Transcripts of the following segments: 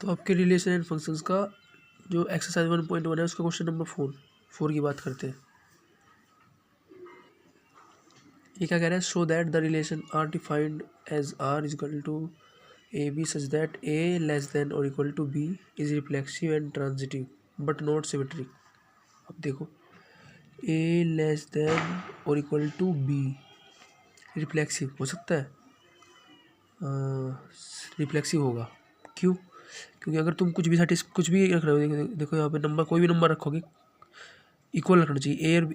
तो आपके relation and functions का जो एक्सरसाइज 1.1 है उसका क्वेश्चन नंबर 4 की बात करते हैं। ये क्या कह रहा है, show that the relation R defined as R is equal to A B such that A less than और equal to B is reflexive and transitive but not symmetric. अब देखो, ए लेस देन और equal to B reflexive हो सकता है, reflexive होगा। क्यों? क्योंकि अगर तुम कुछ भी रख रहे हो, देखो यहाँ पे नंबर, कोई भी नंबर रखोगे इक्वल रखना चाहिए, ए और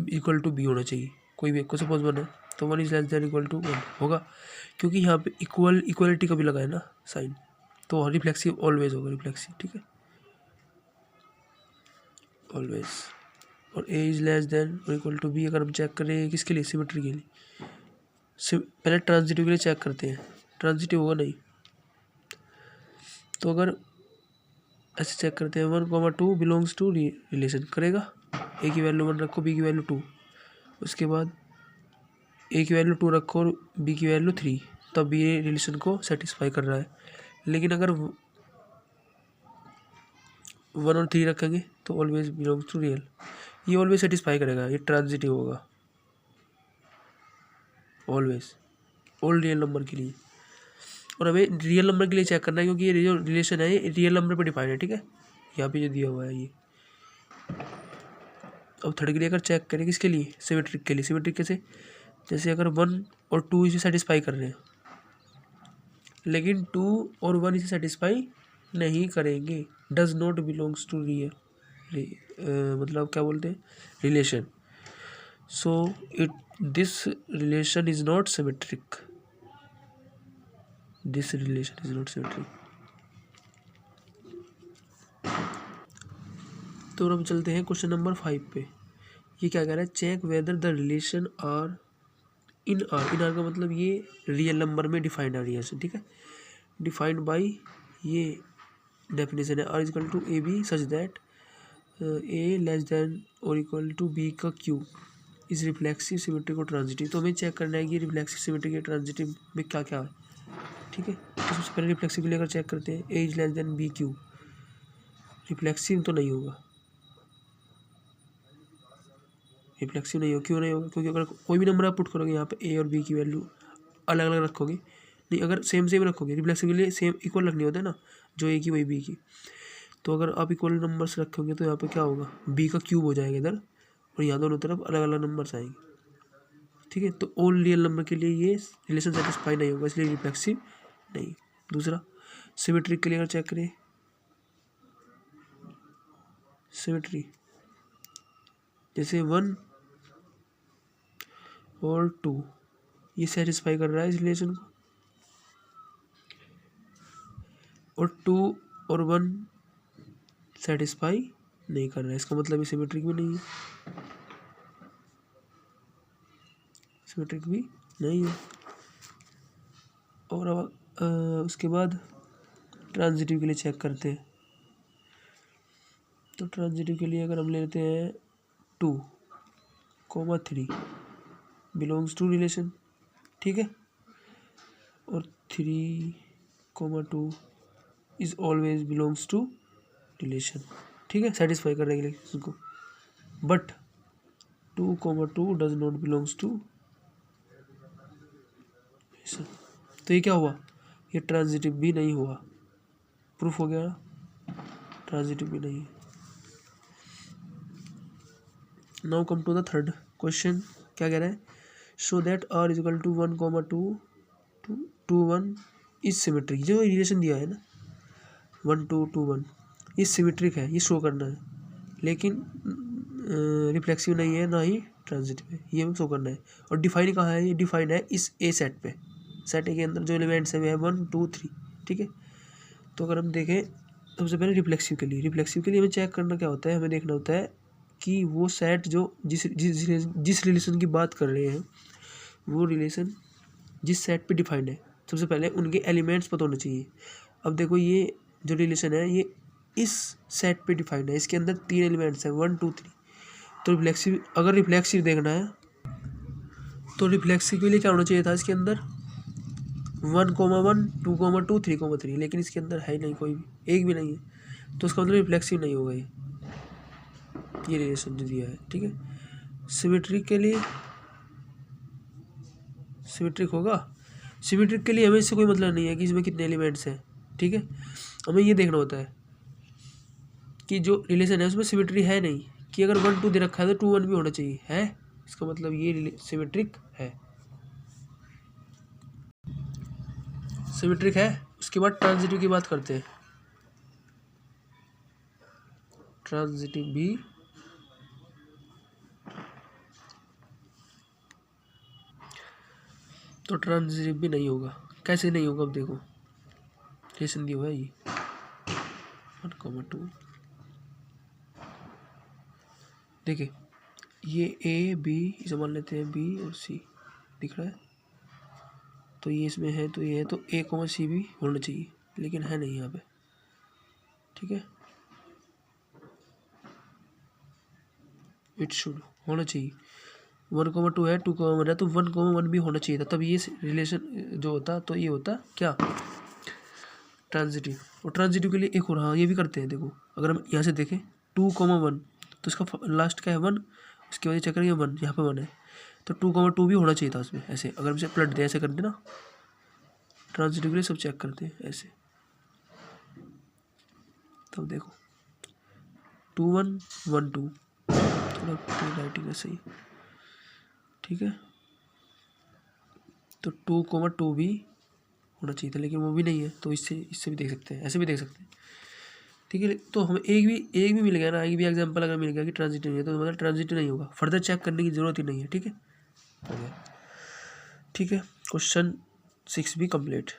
इक्वल टू बी होना चाहिए। कोई भी, सपोज 1 है तो 1 is less than equal to 1 होगा, क्योंकि यहाँ पे इक्वलिटी का भी लगा है ना साइन, तो रिफ्लेक्सिव ऑलवेज होगा, रिफ्लेक्सिव। ठीक है, ऑलवेज। और ए इज लेस देन और इक्वल टू बी अगर हम चेक करें किसके लिए, सिमेट्री के लिए। पहले ट्रांजिटिव के लिए चेक करते हैं, ट्रांजिटिव होगा नहीं। तो अगर ऐसे चेक करते हैं 1,2 बिलोंग्स टू रिलेशन, करेगा। ए की वैल्यू 1 रखो, बी की वैल्यू 2, उसके बाद ए की वैल्यू 2 रखो और बी की वैल्यू 3, तब ये रिलेशन को सेटिस्फाई कर रहा है। लेकिन अगर 1 और 3 रखेंगे तो ऑलवेज बिलोंग्स टू रियल, ये ऑलवेज सेटिस्फाई करेगा, ये ट्रांजिटिव होगा ऑलवेज, ऑल रियल नंबर के लिए। और हमें रियल नंबर के लिए चेक करना है, क्योंकि ये जो रिलेशन है ये रियल नंबर पे डिफाइन है। ठीक है, यहाँ पे जो दिया हुआ है ये। अब थर्ड के लिए अगर चेक करें किसके लिए, सिमेट्रिक के लिए। सिमेट्रिक कैसे, जैसे अगर 1 और 2 इसे सेटिस्फाई कर रहे हैं, लेकिन 2 और 1 इसे सेटिस्फाई नहीं करेंगे, does not belongs to real, मतलब क्या बोलते हैं, relation. So this relation is not symmetric, this relation is not symmetric. तो हम चलते हैं क्वेश्चन नंबर 5 पे। ये क्या कह रहा है, check whether the relation R in R का मतलब ये रियल नंबर में डिफाइंड है रिलेशन। ठीक है, डिफाइंड बाई, ये डेफिनेशन है, R is equal to A B such that A less than और इक्वल टू बी का क्यूब इज रिफ्लेक्सिव, सिमेट्रिक और ट्रांजिटिव। तो हमें चेक करना है कि रिफ्लेक्सिव, सिमेट्रिक और ट्रांजिटिव में क्या क्या है। ठीक है, तो सबसे पहले रिफ्लेक्सिव के लिए अगर चेक करते हैं, A is less than B cube, reflexive तो नहीं होगा, रिफ्लेक्सिव नहीं होगा। क्यों नहीं होगा? क्योंकि अगर कोई भी नंबर आप पुट करोगे यहाँ पे, ए और बी की वैल्यू अलग अलग रखोगे, नहीं अगर सेम रखोगे, रिफ्लेक्सिव के लिए सेम इक्वल रखनी होता है ना, जो ए की वही बी की। तो अगर आप इक्वल नंबर्स रखोगे तो यहाँ पे क्या होगा, बी का क्यूब हो जाएगा इधर, और यहाँ दोनों तरफ अलग अलग नंबर्स आएंगे। ठीक है, तो ऑल रियल नंबर के लिए ये रिलेशन सेटिस्फाई नहीं होगा, इसलिए रिफ्लेक्सिव नहीं। दूसरा, सिमेट्रिक के लिए अगर चेक करें, सिमेट्री जैसे 1 और 2 ये सेटिस्फाई कर रहा है इस रिलेशन को, और 2 और 1 सेटिस्फाई नहीं कर रहा है, इसका मतलब ये सिमेट्रिक भी नहीं है, सिमेट्रिक भी नहीं है। और अब उसके बाद ट्रांजिटिव के लिए चेक करते हैं। तो ट्रांजिटिव के लिए अगर हम लेते हैं 2,3 बिलोंग्स टू रिलेशन। ठीक है, और 3,2 is always belongs to relation. ठीक है, सेटिस्फाई कर रहे हैं रिलेशन को, but 2,2 does not belongs to relation. तो ये क्या हुआ, ये ट्रांजिटिव भी नहीं हुआ, प्रूफ हो गया ना, ट्रांजिटिव भी नहीं है। Now come to the third question. क्या कह रहा है, show that R is equal to 1,2,2,1 is symmetric. जो रिलेशन दिया है ना 1,2,2,1 ये सिमेट्रिक है, ये शो करना है, लेकिन रिफ्लेक्सिव नहीं है ना ही ट्रांजिटिव है, ये हमें शो करना है। और डिफाइन कहाँ है, ये डिफाइन है इस ए सेट पे, सेट ए के अंदर जो एलिमेंट्स है वे है 1, 2, 3। ठीक है, तो अगर हम देखें सबसे पहले रिफ्लेक्सिव के लिए हमें चेक करना क्या होता है, हमें देखना होता है कि वो सेट जो जिस रिलेशन की बात कर रहे हैं, वो रिलेशन जिस सेट पे डिफाइंड है, सबसे पहले उनके एलिमेंट्स पता होने चाहिए। अब देखो ये जो रिलेशन है ये इस सेट पे डिफाइंड है, इसके अंदर 3 एलिमेंट्स हैं 1, 2, 3। तो रिफ्लेक्सिव, अगर रिफ्लेक्सिव देखना है तो रिफ्लेक्सिव के लिए क्या होना चाहिए था, इसके अंदर 1,1, 2,2, 3,3, लेकिन इसके अंदर है नहीं, कोई भी एक भी नहीं है, तो उसका मतलब रिफ्लेक्सिव नहीं होगा ये रिलेशन जो दिया है। ठीक है, सिमेट्रिक के लिए सिमेट्रिक होगा। सिमेट्रिक के लिए हमें इससे कोई मतलब नहीं है कि इसमें कितने एलिमेंट्स हैं। ठीक है, हमें ये देखना होता है कि जो रिलेशन है उसमें सिमेट्री है नहीं, कि अगर 1 2 दे रखा है तो 2 1 भी होना चाहिए, है इसका मतलब ये सिमेट्रिक है। सिमेट्रिक है। उसके बाद ट्रांजिटिव की बात करते हैं। ट्रांजिटिव भी तो ट्रांजिटिव भी नहीं होगा। कैसे नहीं होगा, अब देखो रिलेशन दिया हुआ है ये 1,2। देखिए ये ए बी, इसे मान लेते हैं बी और सी, दिख रहा है, तो ये इसमें है, तो ये है, तो ए कॉमा सी भी होना चाहिए, लेकिन है नहीं यहाँ पे। ठीक है, इट शुड होना चाहिए। 1,2 है, 2,1 है, तो 1,1 भी होना चाहिए था, तब ये रिलेशन जो होता तो ये होता क्या, ट्रांजिटिव। और ट्रांजिटिव के लिए एक और, हाँ ये भी करते हैं। देखो अगर हम यहाँ से देखें 2,1, तो इसका लास्ट क्या है 1, उसकी वजह चेक करेंगे 1, यहाँ पे 1 है, तो 2,2 भी होना चाहिए था उसमें। ऐसे अगर हम इसे पलट दें, ऐसे कर दें ना, ट्रांजिटिव के लिए सब चेक करते हैं ऐसे, तब देखो 2 1 1 2, थोड़ा राइटिंग है सही। ठीक है, तो 2,2 भी होना चाहिए था, लेकिन वो भी नहीं है, तो इससे भी देख सकते हैं, ऐसे भी देख सकते हैं। ठीक है, तो हमें एक भी मिल गया ना, एक भी एग्जांपल अगर मिल गया कि ट्रांजिटिव नहीं है, तो मतलब ट्रांजिटिव नहीं होगा, फर्दर चेक करने की जरूरत ही नहीं है। ठीक है, हो गया। ठीक है, क्वेश्चन 6 भी कंप्लीट।